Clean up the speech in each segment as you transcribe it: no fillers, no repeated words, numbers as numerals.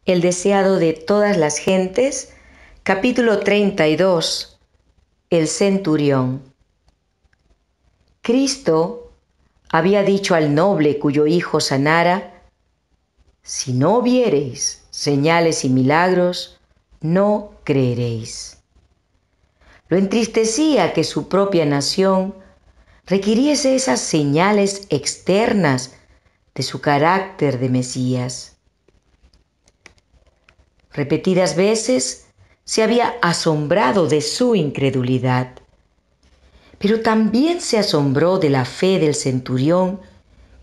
El deseado de todas las gentes, capítulo 32, el centurión. Cristo había dicho al noble cuyo hijo sanara: si no viereis señales y milagros, no creeréis. Lo entristecía que su propia nación requiriese esas señales externas de su carácter de Mesías. Repetidas veces se había asombrado de su incredulidad, pero también se asombró de la fe del centurión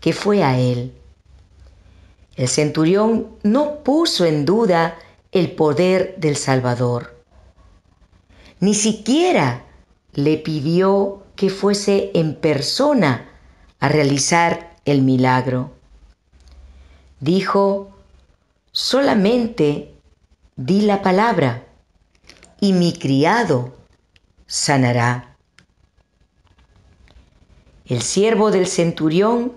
que fue a él. El centurión no puso en duda el poder del Salvador. Ni siquiera le pidió que fuese en persona a realizar el milagro. Dijo: solamente di la palabra y mi criado sanará. El siervo del centurión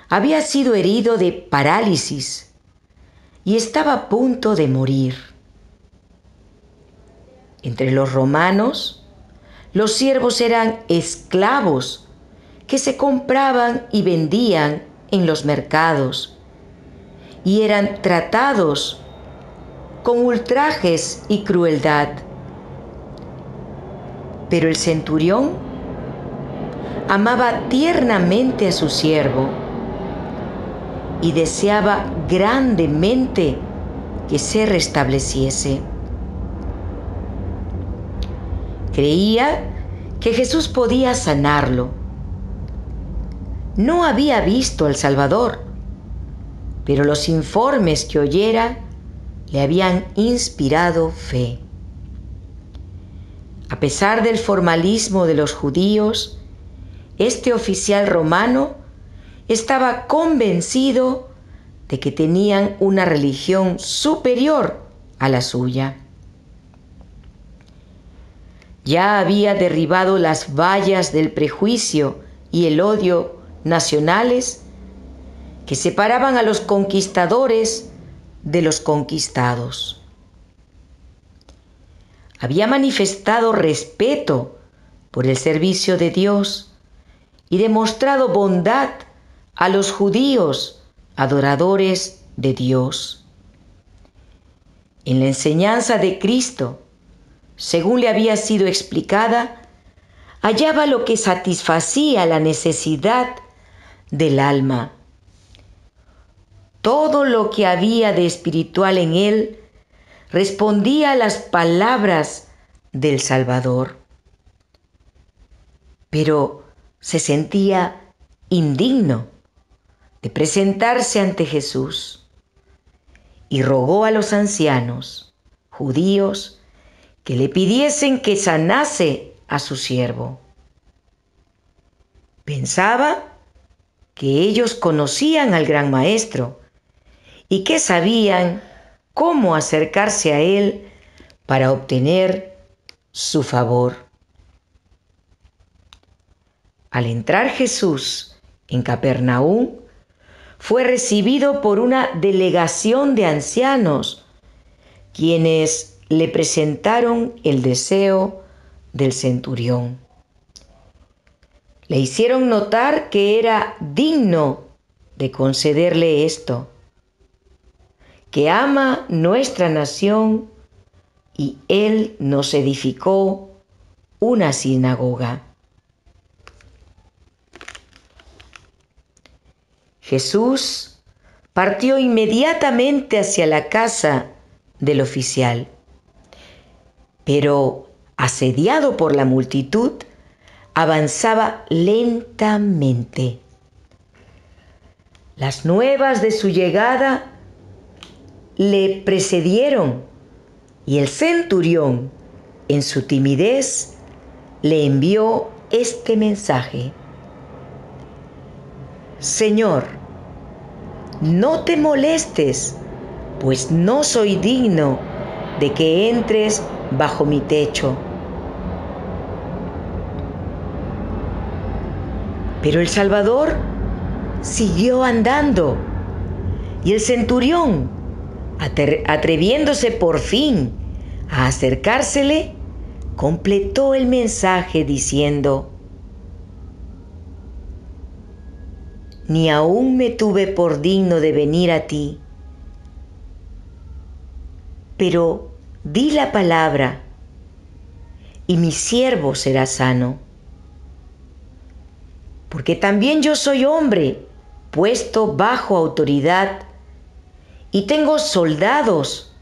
había sido herido de parálisis y estaba a punto de morir. Entre los romanos, los siervos eran esclavos que se compraban y vendían en los mercados y eran tratados con ultrajes y crueldad. Pero el centurión amaba tiernamente a su siervo y deseaba grandemente que se restableciese. Creía que Jesús podía sanarlo. No había visto al Salvador, pero los informes que oyera le habían inspirado fe. A pesar del formalismo de los judíos, este oficial romano estaba convencido de que tenían una religión superior a la suya. Ya había derribado las vallas del prejuicio y el odio nacionales que separaban a los conquistadores de los conquistados. Había manifestado respeto por el servicio de Dios y demostrado bondad a los judíos adoradores de Dios. En la enseñanza de Cristo, según le había sido explicada, hallaba lo que satisfacía la necesidad del alma. Todo lo que había de espiritual en él respondía a las palabras del Salvador. Pero se sentía indigno de presentarse ante Jesús y rogó a los ancianos judíos que le pidiesen que sanase a su siervo. Pensaba que ellos conocían al gran maestro y que sabían cómo acercarse a él para obtener su favor. Al entrar Jesús en Capernaum, fue recibido por una delegación de ancianos, quienes le presentaron el deseo del centurión. Le hicieron notar que era digno de concederle esto, que ama nuestra nación y él nos edificó una sinagoga. Jesús partió inmediatamente hacia la casa del oficial, pero asediado por la multitud, avanzaba lentamente. Las nuevas de su llegada le precedieron y el centurión, en su timidez, le envió este mensaje: Señor, no te molestes, pues no soy digno de que entres bajo mi techo. Pero el Salvador siguió andando y el centurión, Atreviéndose por fin a acercársele, completó el mensaje diciendo: ni aún me tuve por digno de venir a ti, pero di la palabra y mi siervo será sano. Porque también yo soy hombre, puesto bajo autoridad, y tengo soldados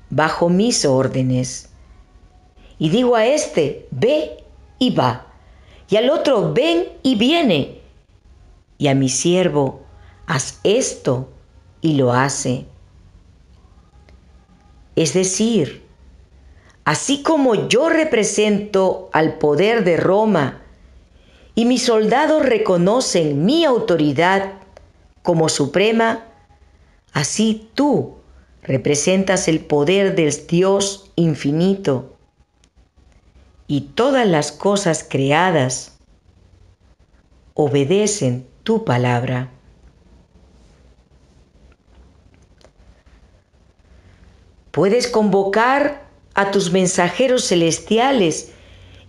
bajo mis órdenes. Y digo a este, ve y va, y al otro, ven y viene, y a mi siervo, haz esto, y lo hace. Es decir, así como yo represento al poder de Roma y mis soldados reconocen mi autoridad como suprema, así tú representas el poder del Dios infinito, y todas las cosas creadas obedecen tu palabra. Puedes convocar a tus mensajeros celestiales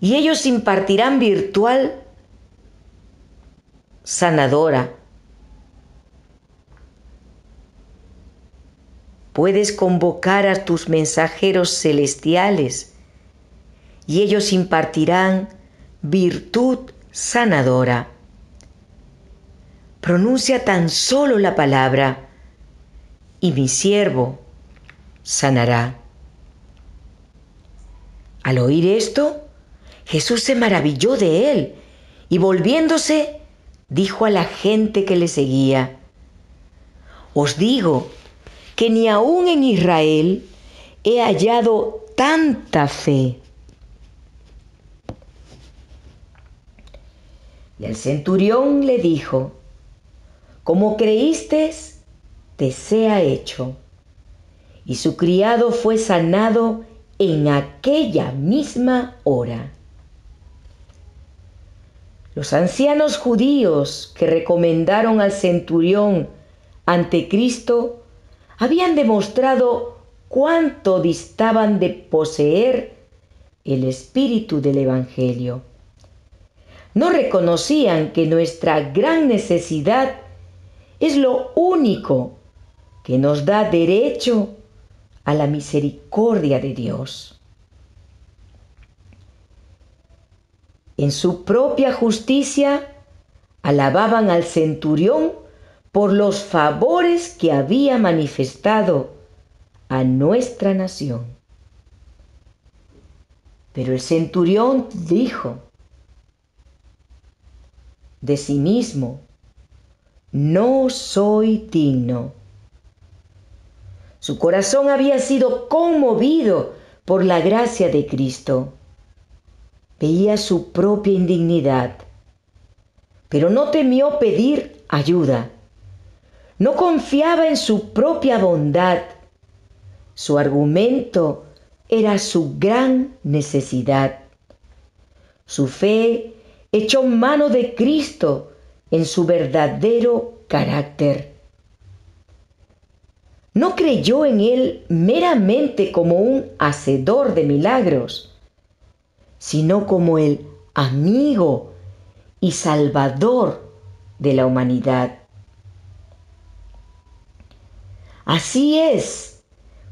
y ellos impartirán virtual sanadora. Puedes convocar a tus mensajeros celestiales y ellos impartirán virtud sanadora. Pronuncia tan solo la palabra y mi siervo sanará. Al oír esto, Jesús se maravilló de él y volviéndose, dijo a la gente que le seguía: os digo que ni aún en Israel he hallado tanta fe. Y el centurión le dijo: como creíste, te sea hecho. Y su criado fue sanado en aquella misma hora. Los ancianos judíos que recomendaron al centurión ante Cristo habían demostrado cuánto distaban de poseer el espíritu del Evangelio. No reconocían que nuestra gran necesidad es lo único que nos da derecho a la misericordia de Dios. En su propia justicia alababan al centurión por los favores que había manifestado a nuestra nación. Pero el centurión dijo de sí mismo: no soy digno. Su corazón había sido conmovido por la gracia de Cristo. Veía su propia indignidad, pero no temió pedir ayuda. No confiaba en su propia bondad. Su argumento era su gran necesidad. Su fe echó mano de Cristo en su verdadero carácter. No creyó en él meramente como un hacedor de milagros, sino como el amigo y salvador de la humanidad. Así es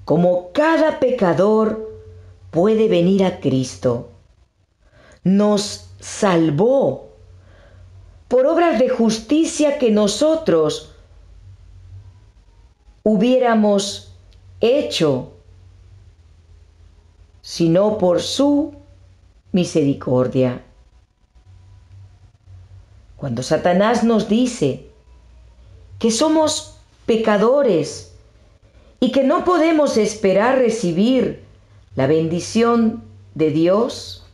como cada pecador puede venir a Cristo. Nos salvó por obras de justicia que nosotros hubiéramos hecho, sino por su misericordia. Cuando Satanás nos dice que somos pecadores y que no podemos esperar recibir la bendición de Dios,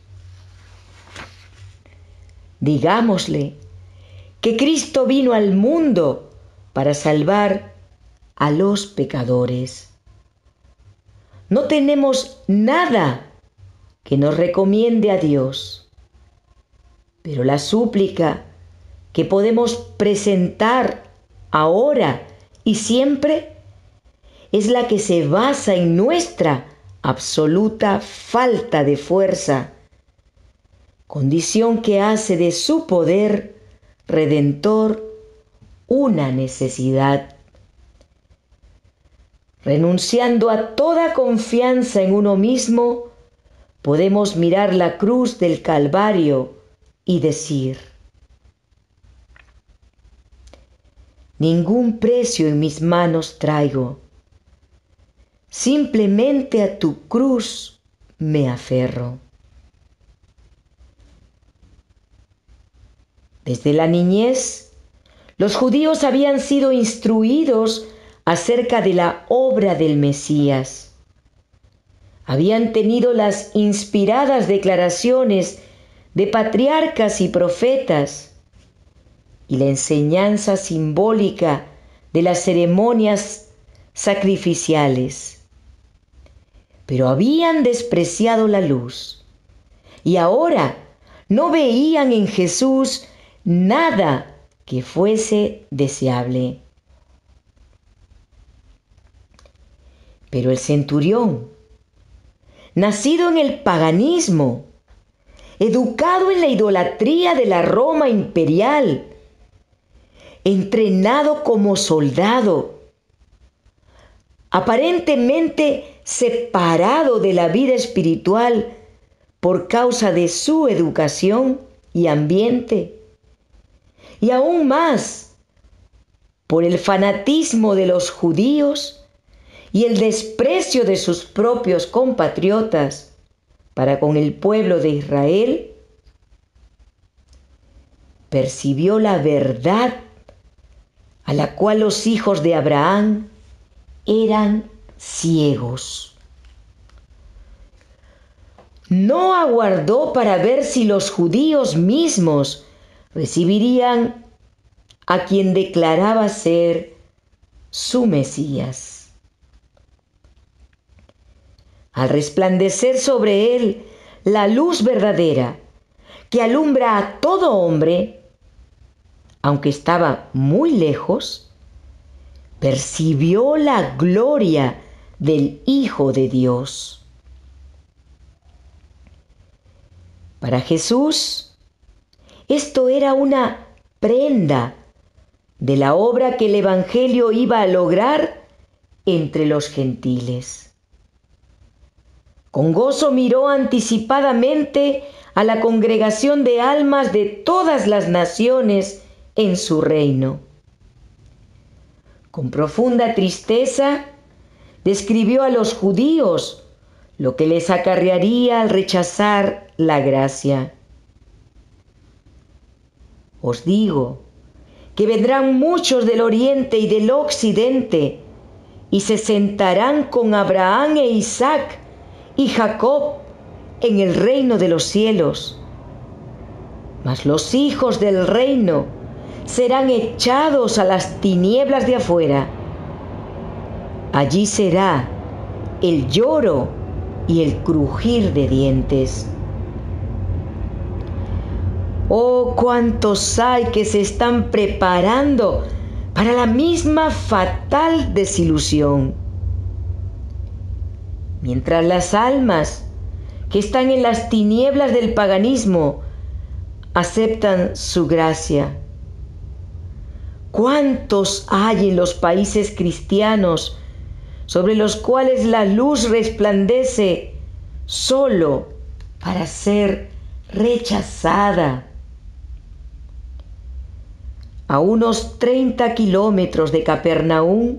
digámosle que Cristo vino al mundo para salvar a los pecadores. No tenemos nada que nos recomiende a Dios, pero la súplica que podemos presentar ahora y siempre es la que se basa en nuestra absoluta falta de fuerza, condición que hace de su poder redentor una necesidad. Renunciando a toda confianza en uno mismo, podemos mirar la cruz del Calvario y decir: ningún precio en mis manos traigo, simplemente a tu cruz me aferro. Desde la niñez, los judíos habían sido instruidos acerca de la obra del Mesías. Habían tenido las inspiradas declaraciones de patriarcas y profetas y la enseñanza simbólica de las ceremonias sacrificiales. Pero habían despreciado la luz y ahora no veían en Jesús nada que fuese deseable. Pero el centurión, nacido en el paganismo, educado en la idolatría de la Roma imperial, entrenado como soldado, aparentemente separado de la vida espiritual por causa de su educación y ambiente, y aún más por el fanatismo de los judíos y el desprecio de sus propios compatriotas para con el pueblo de Israel, percibió la verdad a la cual los hijos de Abraham eran ciegos. No aguardó para ver si los judíos mismos recibirían a quien declaraba ser su Mesías. Al resplandecer sobre él la luz verdadera que alumbra a todo hombre, aunque estaba muy lejos, percibió la gloria del Hijo de Dios. Para Jesús, esto era una prenda de la obra que el Evangelio iba a lograr entre los gentiles. Con gozo miró anticipadamente a la congregación de almas de todas las naciones en su reino. Con profunda tristeza describió a los judíos lo que les acarrearía al rechazar la gracia. Os digo que vendrán muchos del oriente y del occidente y se sentarán con Abraham e Isaac y Jacob en el reino de los cielos. Mas los hijos del reino serán echados a las tinieblas de afuera. Allí será el lloro y el crujir de dientes. Oh, cuántos hay que se están preparando para la misma fatal desilusión. Mientras las almas que están en las tinieblas del paganismo aceptan su gracia. ¿Cuántos hay en los países cristianos sobre los cuales la luz resplandece solo para ser rechazada? A unos 30 kilómetros de Capernaum,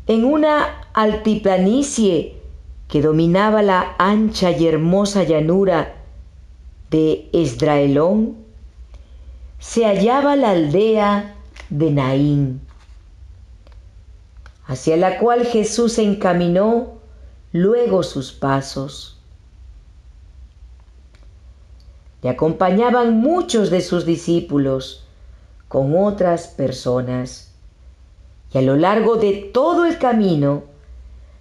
en una altiplanicie que dominaba la ancha y hermosa llanura de Esdraelón, se hallaba la aldea de Naín, hacia la cual Jesús encaminó luego sus pasos. Le acompañaban muchos de sus discípulos con otras personas, y a lo largo de todo el camino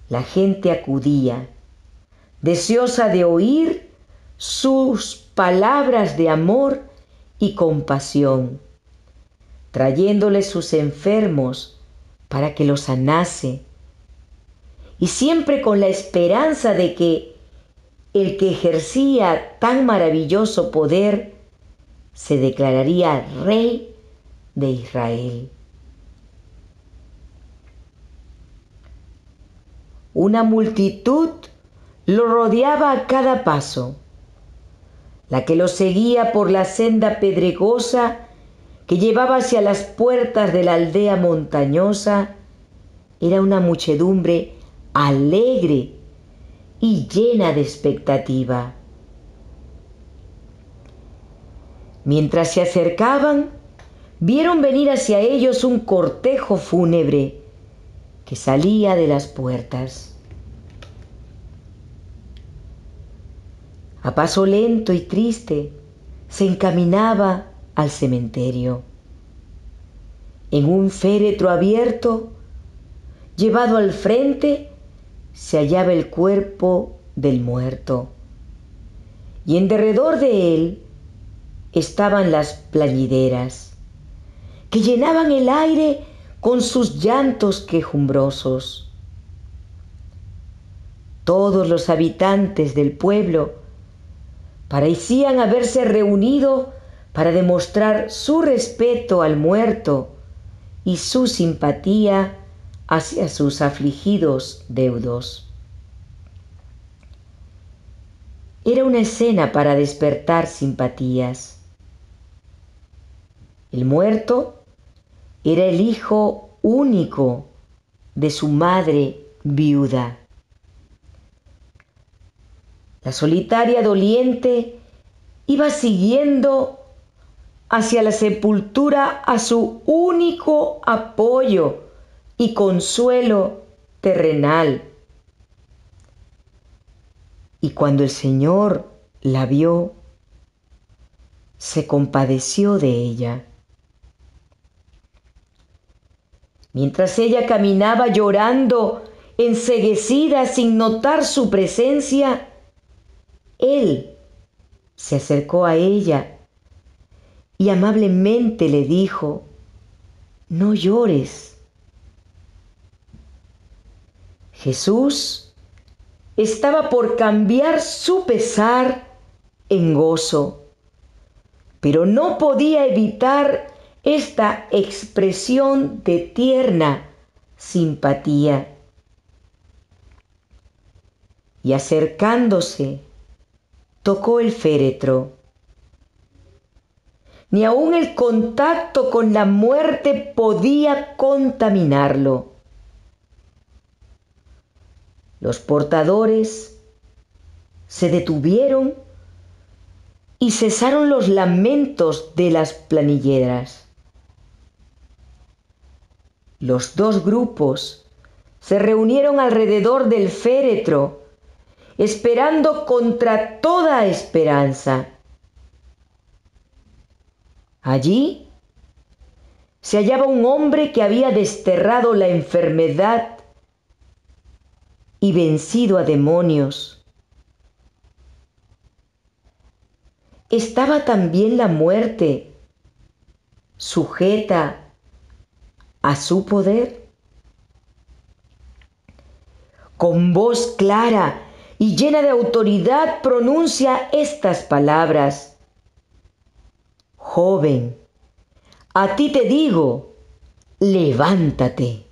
la gente acudía, deseosa de oír sus palabras de amor y compasión, trayéndole sus enfermos para que lo sanase, y siempre con la esperanza de que el que ejercía tan maravilloso poder se declararía Rey de Israel. Una multitud lo rodeaba a cada paso, la que lo seguía por la senda pedregosa que llevaba hacia las puertas de la aldea montañosa. Era una muchedumbre alegre y llena de expectativa. Mientras se acercaban, vieron venir hacia ellos un cortejo fúnebre que salía de las puertas. A paso lento y triste se encaminaba al cementerio. En un féretro abierto, llevado al frente, se hallaba el cuerpo del muerto, y en derredor de él estaban las plañideras, que llenaban el aire con sus llantos quejumbrosos. Todos los habitantes del pueblo parecían haberse reunido para demostrar su respeto al muerto y su simpatía hacia sus afligidos deudos. Era una escena para despertar simpatías. El muerto era el hijo único de su madre viuda. La solitaria doliente iba siguiendo hacia la sepultura a su único apoyo y consuelo terrenal. Y cuando el Señor la vio, se compadeció de ella. Mientras ella caminaba llorando, enceguecida, sin notar su presencia, Él se acercó a ella y amablemente le dijo: «No llores». Jesús estaba por cambiar su pesar en gozo, pero no podía evitar esta expresión de tierna simpatía. Y acercándose, tocó el féretro. Ni aun el contacto con la muerte podía contaminarlo. Los portadores se detuvieron y cesaron los lamentos de las planilleras. Los dos grupos se reunieron alrededor del féretro, esperando contra toda esperanza. Allí se hallaba un hombre que había desterrado la enfermedad y vencido a demonios. Estaba también la muerte sujeta a su poder. Con voz clara y llena de autoridad pronuncia estas palabras: «Joven, a ti te digo, levántate».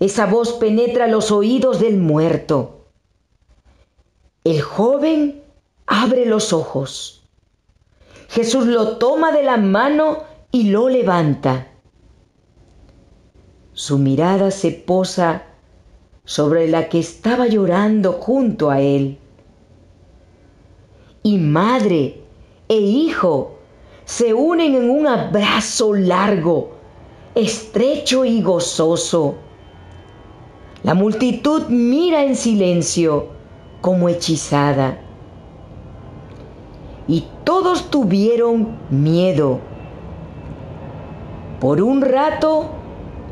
Esa voz penetra los oídos del muerto. El joven abre los ojos. Jesús lo toma de la mano y lo levanta. Su mirada se posa sobre la que estaba llorando junto a él. Y madre e hijo se unen en un abrazo largo, estrecho y gozoso. La multitud mira en silencio, como hechizada. Y todos tuvieron miedo. Por un rato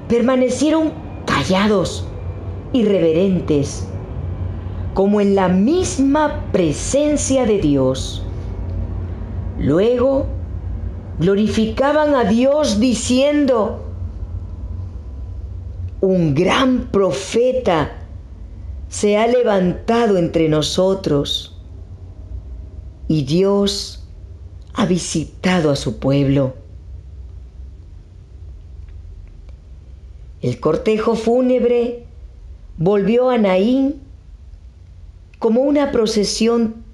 permanecieron callados y reverentes, como en la misma presencia de Dios. Luego glorificaban a Dios diciendo: un gran profeta se ha levantado entre nosotros y Dios ha visitado a su pueblo. El cortejo fúnebre volvió a Naín como una procesión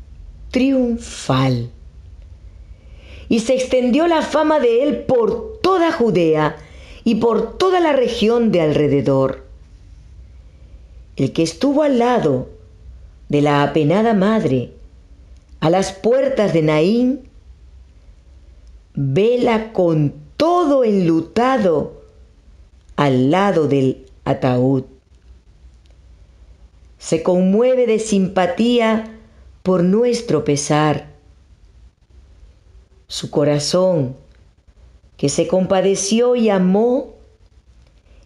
triunfal y se extendió la fama de él por toda Judea y por toda la región de alrededor. El que estuvo al lado de la apenada madre a las puertas de Naín, vela con todo enlutado al lado del ataúd. Se conmueve de simpatía por nuestro pesar. Su corazón, que se compadeció y amó,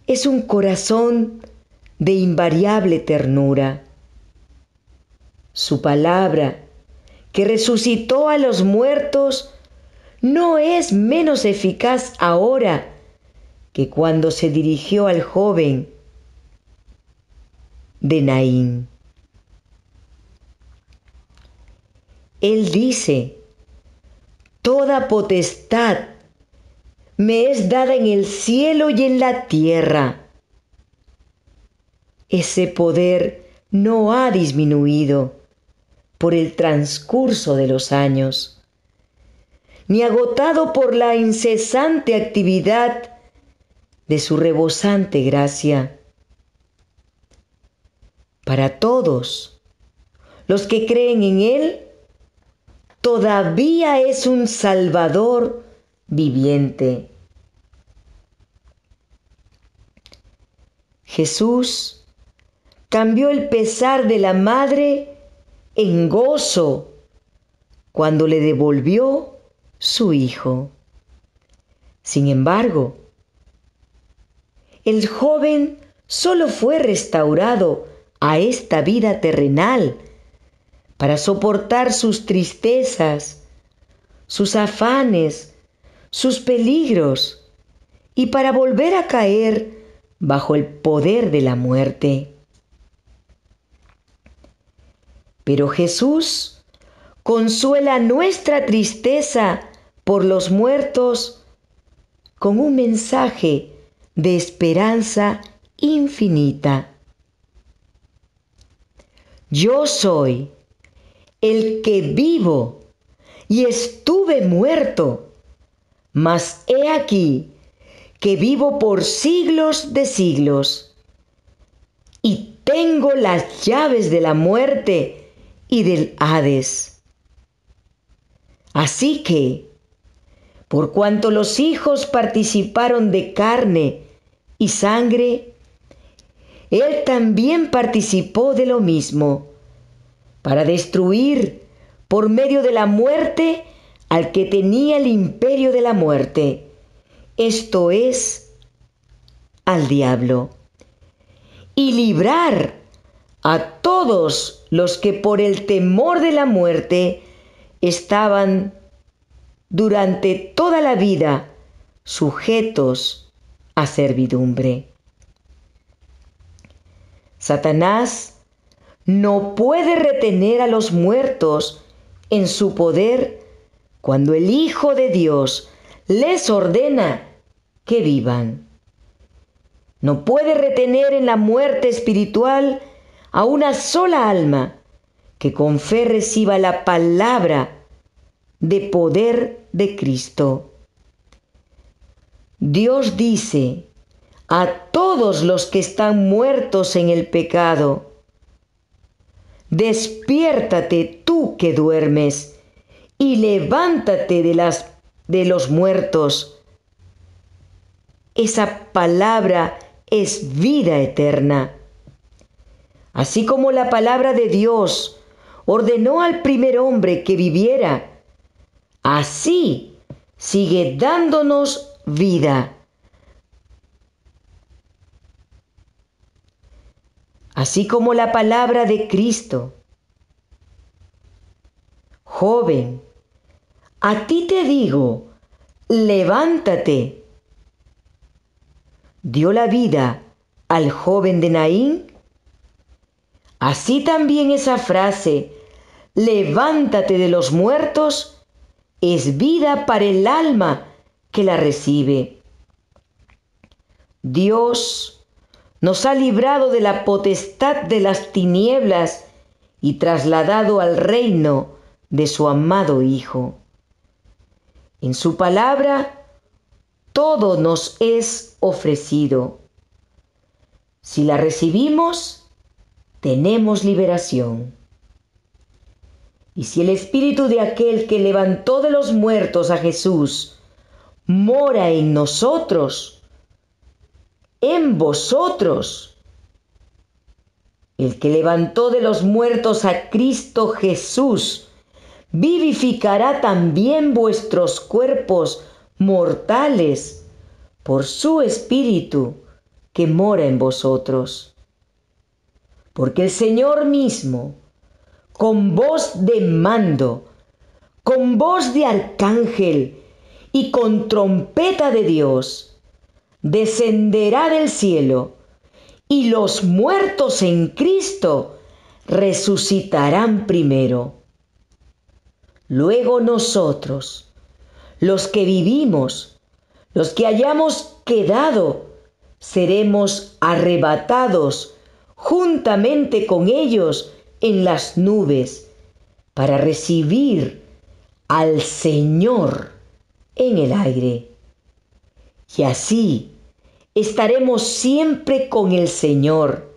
es un corazón de invariable ternura. Su palabra, que resucitó a los muertos, no es menos eficaz ahora que cuando se dirigió al joven de Naín. Él dice: toda potestad me es dada en el cielo y en la tierra. Ese poder no ha disminuido por el transcurso de los años, ni agotado por la incesante actividad de su rebosante gracia. Para todos los que creen en Él, todavía es un Salvador viviente. Jesús cambió el pesar de la madre en gozo cuando le devolvió su hijo. Sin embargo, el joven solo fue restaurado a esta vida terrenal para soportar sus tristezas, sus afanes, sus peligros y para volver a caer bajo el poder de la muerte. Pero Jesús consuela nuestra tristeza por los muertos con un mensaje de esperanza infinita. Yo soy el que vivo y estuve muerto, mas he aquí que vivo por siglos de siglos y tengo las llaves de la muerte y del Hades. Así que, por cuanto los hijos participaron de carne y sangre, Él también participó de lo mismo, para destruir por medio de la muerte al que tenía el imperio de la muerte, esto es, al diablo, y librar a todos los que por el temor de la muerte estaban durante toda la vida sujetos a servidumbre. Satanás no puede retener a los muertos en su poder cuando el Hijo de Dios les ordena que vivan. No puede retener en la muerte espiritual a una sola alma que con fe reciba la palabra de poder de Cristo. Dios dice a todos los que están muertos en el pecado: despiértate tú que duermes y levántate de los muertos. Esa palabra es vida eterna. Así como la palabra de Dios ordenó al primer hombre que viviera, así sigue dándonos vida. Así como la palabra de Cristo: joven, a ti te digo, levántate, dio la vida al joven de Naín? Así también esa frase, levántate de los muertos, es vida para el alma que la recibe. Dios nos ha librado de la potestad de las tinieblas y trasladado al reino de su amado Hijo. En su palabra, todo nos es ofrecido. Si la recibimos, tenemos liberación. Y si el espíritu de aquel que levantó de los muertos a Jesús mora en nosotros, en vosotros, el que levantó de los muertos a Cristo Jesús, vivificará también vuestros cuerpos mortales por su Espíritu que mora en vosotros. Porque el Señor mismo, con voz de mando, con voz de arcángel y con trompeta de Dios, descenderá del cielo, y los muertos en Cristo resucitarán primero. Luego nosotros, los que vivimos, los que hayamos quedado, seremos arrebatados juntamente con ellos en las nubes para recibir al Señor en el aire. Y así estaremos siempre con el Señor.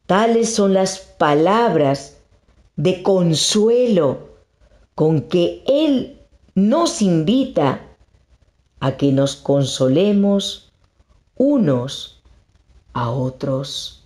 Tales son las palabras de consuelo con que Él nos invita a que nos consolemos unos a otros.